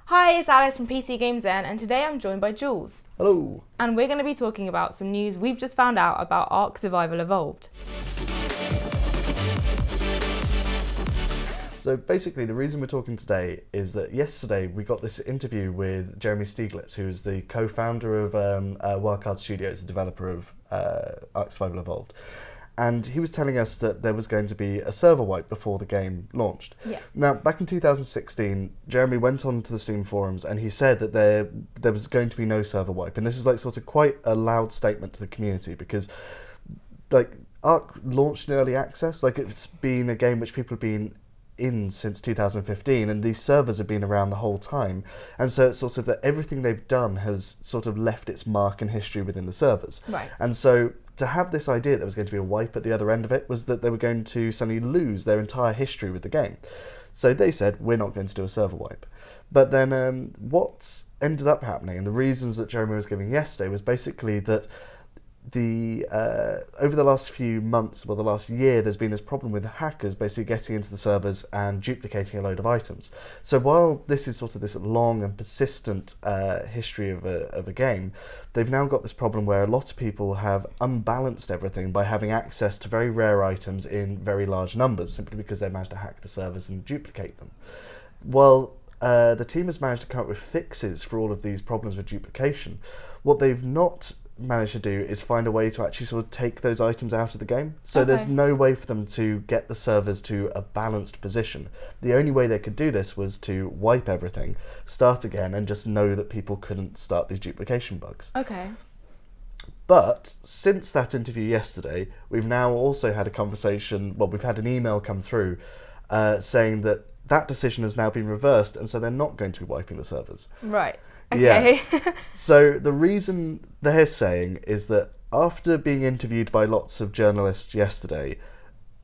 Hi, it's Alice from PCGamesN, and today I'm joined by Jules. Hello. And we're going to be talking about some news we've just found out about ARK Survival Evolved. So basically the reason we're talking today is that yesterday we got this interview with Jeremy Stieglitz, who is the co-founder of Wildcard Studios, the developer of ARK Survival Evolved. And he was telling us that there was going to be a server wipe before the game launched. Yeah. Now, back in 2016, Jeremy went on to the Steam forums and he said that there was going to be no server wipe. And this was like sort of quite a loud statement to the community because like ARK launched in early access. Like it's been a game which people have been in since 2015, and these servers have been around the whole time, and so it's sort of that everything they've done has sort of left its mark and history within the servers. Right. And so to have this idea that there was going to be a wipe at the other end of it was that they were going to suddenly lose their entire history with the game. So they said, we're not going to do a server wipe. But then what ended up happening, and the reasons that Jeremy was giving yesterday, was basically that over the last few months, well, the last year, there's been this problem with hackers basically getting into the servers and duplicating a load of items. So while this is sort of this long and persistent history of a game, they've now got this problem where a lot of people have unbalanced everything by having access to very rare items in very large numbers, simply because they managed to hack the servers and duplicate them. Well, the team has managed to come up with fixes for all of these problems with duplication. What they've not managed to do is find a way to actually sort of take those items out of the game. So there's no way for them to get the servers to a balanced position. The only way they could do this was to wipe everything, start again, and just know that people couldn't start these duplication bugs. Okay. But since that interview yesterday, we've now also had a conversation, well, we've had an email come through saying that that decision has now been reversed, and so they're not going to be wiping the servers. Right. Okay. Yeah. So the reason they're saying is that after being interviewed by lots of journalists yesterday,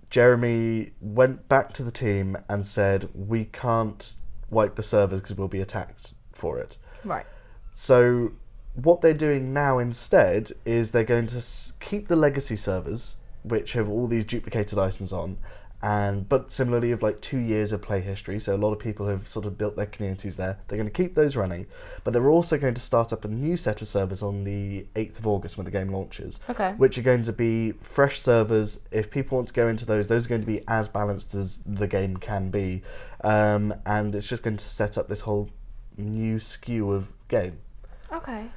Jeremy went back to the team and said, we can't wipe the servers because we'll be attacked for it. Right. So what they're doing now instead is they're going to keep the legacy servers, which have all these duplicated items on, but similarly of like 2 years of play history, so a lot of people have sort of built their communities there. They're going to keep those running, but they're also going to start up a new set of servers on the 8th of August when the game launches, which are going to be fresh servers. If people want to go into those are going to be as balanced as the game can be, and it's just going to set up this whole new skew of game. Okay.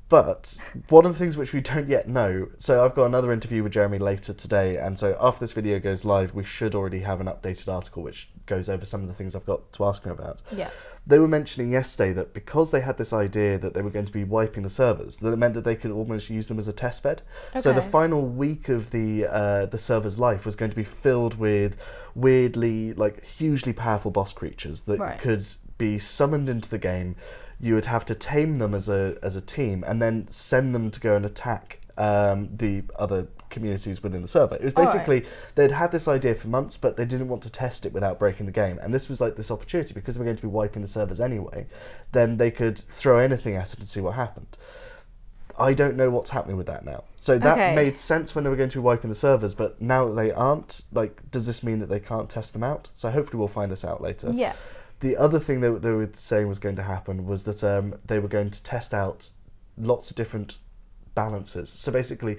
But one of the things which we don't yet know, so I've got another interview with Jeremy later today, and so after this video goes live, we should already have an updated article which goes over some of the things I've got to ask him about. Yeah. They were mentioning yesterday that because they had this idea that they were going to be wiping the servers, that it meant that they could almost use them as a test bed. Okay. So the final week of the server's life was going to be filled with weirdly, like, hugely powerful boss creatures that could be summoned into the game. You would have to tame them as a team and then send them to go and attack the other communities within the server. It was basically, they'd had this idea for months, but they didn't want to test it without breaking the game. And this was like this opportunity, because they were going to be wiping the servers anyway, then they could throw anything at it and see what happened. I don't know what's happening with that now. So that made sense when they were going to be wiping the servers, but now that they aren't, like, does this mean that they can't test them out? So hopefully we'll find this out later. Yeah. The other thing that they were saying was going to happen was that they were going to test out lots of different balances. So basically,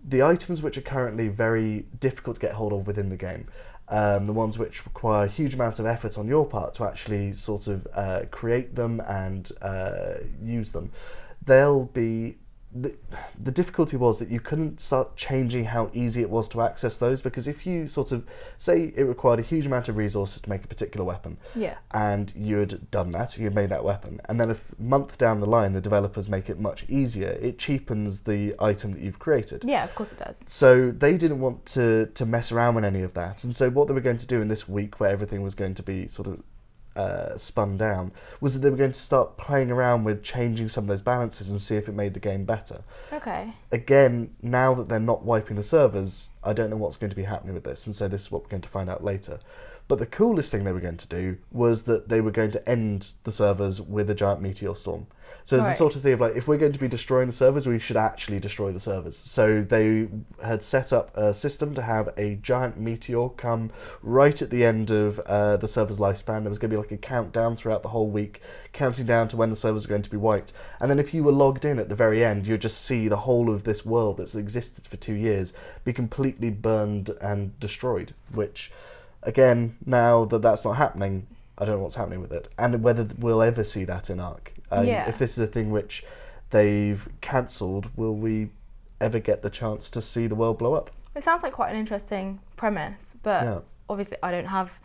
the items which are currently very difficult to get hold of within the game, the ones which require a huge amount of effort on your part to actually sort of create them and use them, they'll be... The difficulty was that you couldn't start changing how easy it was to access those, because if you sort of say it required a huge amount of resources to make a particular weapon, and you had done that, you had made that weapon, and then a month down the line the developers make it much easier, it cheapens the item that you've created. Yeah, of course it does. So they didn't want to mess around with any of that, and so what they were going to do in this week, where everything was going to be sort of spun down, was that they were going to start playing around with changing some of those balances and see if it made the game better. Okay. Again, now that they're not wiping the servers, I don't know what's going to be happening with this, and so this is what we're going to find out later. But the coolest thing they were going to do was that they were going to end the servers with a giant meteor storm. So it's the sort of thing of like, if we're going to be destroying the servers, we should actually destroy the servers. So they had set up a system to have a giant meteor come right at the end of the server's lifespan. There was going to be like a countdown throughout the whole week, counting down to when the servers were going to be wiped. And then if you were logged in at the very end, you'd just see the whole of this world that's existed for 2 years be completely burned and destroyed, which, again, now that that's not happening, I don't know what's happening with it, and whether we'll ever see that in ARK. If this is a thing which they've cancelled, will we ever get the chance to see the world blow up? It sounds like quite an interesting premise, but obviously I don't have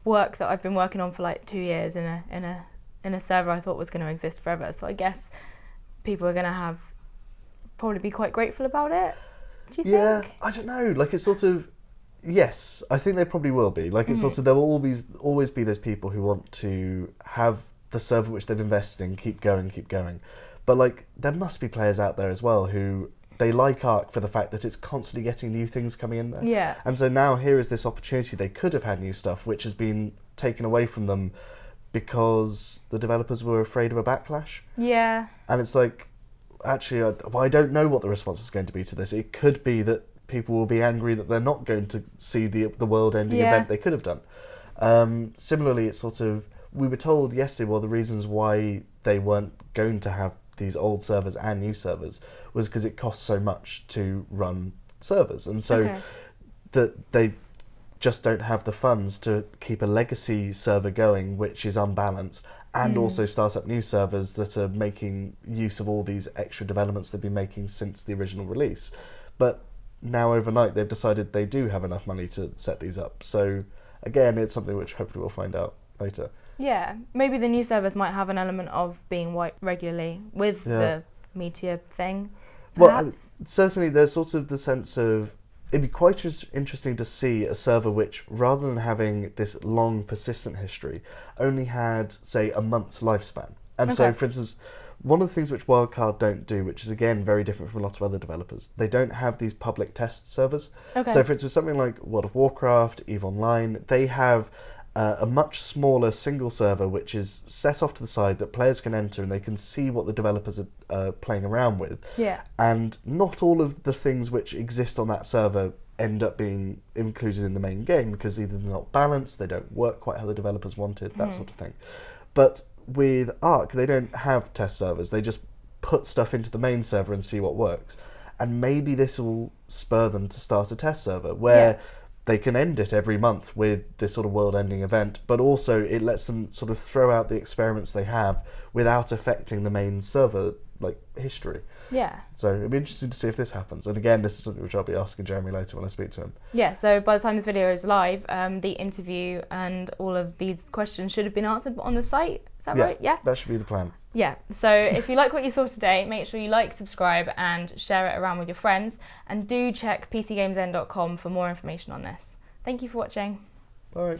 work that I've been working on for like 2 years in a server I thought was going to exist forever. So I guess people are going to probably be quite grateful about it. Do you think? Yeah, I don't know. Like, it's sort of. Yes, I think they probably will be. Like, it's also, there will always be those people who want to have the server which they've invested in keep going. But, like, there must be players out there as well who, they like ARK for the fact that it's constantly getting new things coming in there. Yeah. And so now here is this opportunity. They could have had new stuff which has been taken away from them because the developers were afraid of a backlash. Yeah. And it's like, actually, I don't know what the response is going to be to this. It could be that people will be angry that they're not going to see the world-ending event they could have done. Similarly, it's sort of, we were told yesterday, well, the reasons why they weren't going to have these old servers and new servers was because it costs so much to run servers. And so that they just don't have the funds to keep a legacy server going, which is unbalanced, and also start up new servers that are making use of all these extra developments they've been making since the original release. But now overnight they've decided they do have enough money to set these up. So again, it's something which hopefully we'll find out later. Yeah, maybe the new servers might have an element of being wiped regularly with the meteor thing, perhaps. Well, certainly there's sort of the sense of, it'd be quite interesting to see a server which, rather than having this long persistent history, only had, say, a month's lifespan. And so, for instance, one of the things which Wildcard don't do, which is again very different from a lot of other developers, they don't have these public test servers. So for instance, something like World of Warcraft, EVE Online, they have a much smaller single server which is set off to the side that players can enter and they can see what the developers are playing around with. Yeah. And not all of the things which exist on that server end up being included in the main game because either they're not balanced, they don't work quite how the developers wanted, that sort of thing. But with ARK, they don't have test servers. They just put stuff into the main server and see what works. And maybe this will spur them to start a test server where they can end it every month with this sort of world-ending event, but also it lets them sort of throw out the experiments they have without affecting the main server, like, history. Yeah. So it'll be interesting to see if this happens. And again, this is something which I'll be asking Jeremy later when I speak to him. Yeah, so by the time this video is live, the interview and all of these questions should have been answered on the site. Is that right? Yeah. That should be the plan. Yeah, so if you like what you saw today, make sure you like, subscribe and share it around with your friends. And do check PCGamesN.com for more information on this. Thank you for watching. Bye.